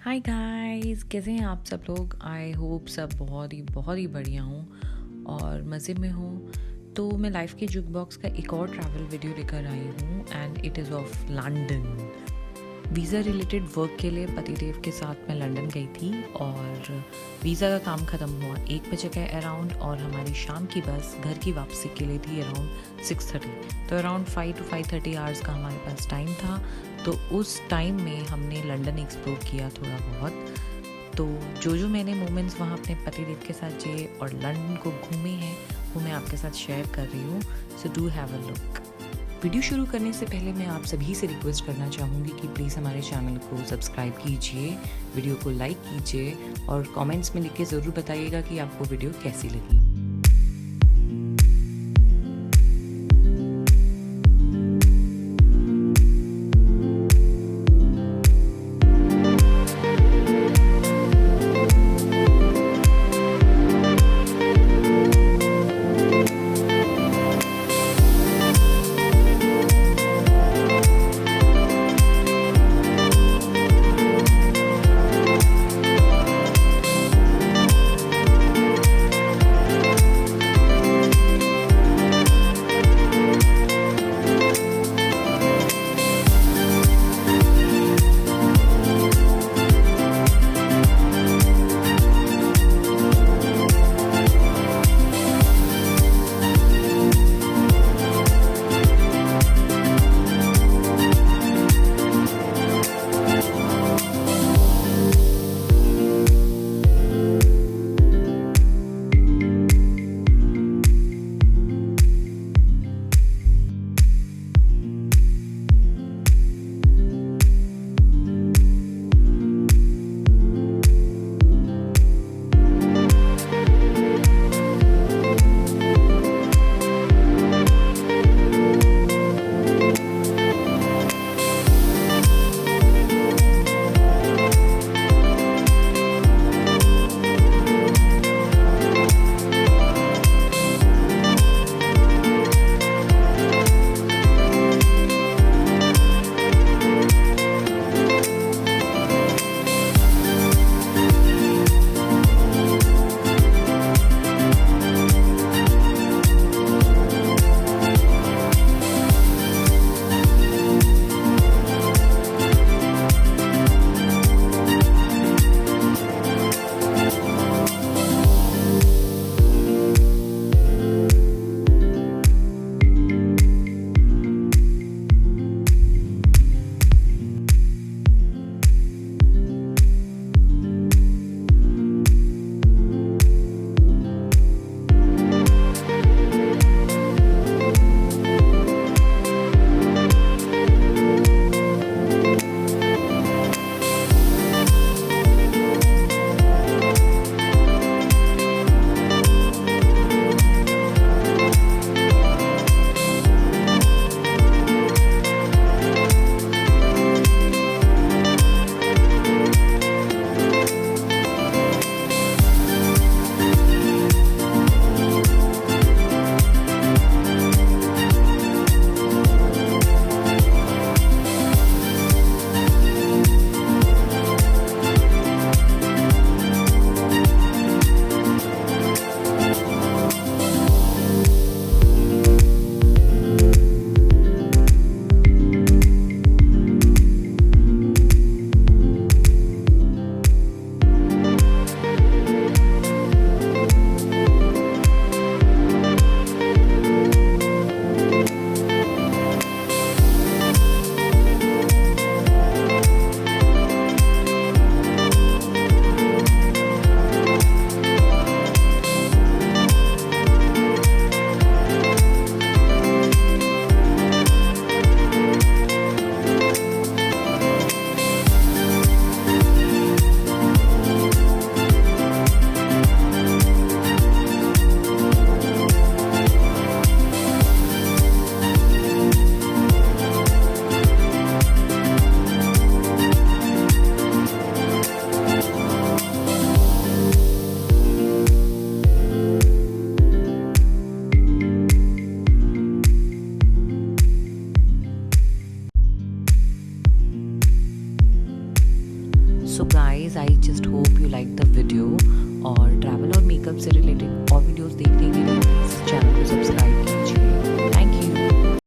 Hi guys, कैसे हैं आप सब लोग। आई होप सब बहुत ही बढ़िया हूँ और मज़े में हूँ। तो मैं लाइफ के जुक बॉक्स का एक और ट्रैवल वीडियो लेकर आई हूँ and it is of London. Visa related work के लिए पतिदेव के साथ मैं लंदन गई थी और वीज़ा का काम ख़त्म हुआ 1 बजे के अराउंड और हमारी शाम की बस घर की वापसी के लिए थी अराउंड 6:30। तो अराउंड 5 to 5:30 आवर्स का हमारे पास टाइम था। तो उस टाइम में हमने लंदन एक्सप्लोर किया थोड़ा बहुत। तो जो मैंने मोमेंट्स वहाँ अपने पतिदेव के साथ जिए और लंदन को घूमे हैं वो मैं आपके साथ शेयर कर रही हूँ। So do have a look. Video शुरू करने से पहले मैं आप सभी से रिक्वेस्ट करना चाहूँगी कि प्लीज़ हमारे चैनल को सब्सक्राइब कीजिए, वीडियो को लाइक कीजिए और कमेंट्स में लिख के ज़रूर बताइएगा कि आपको वीडियो कैसी लगी। So guys, I just hope you liked the video और ट्रैवल और मेकअप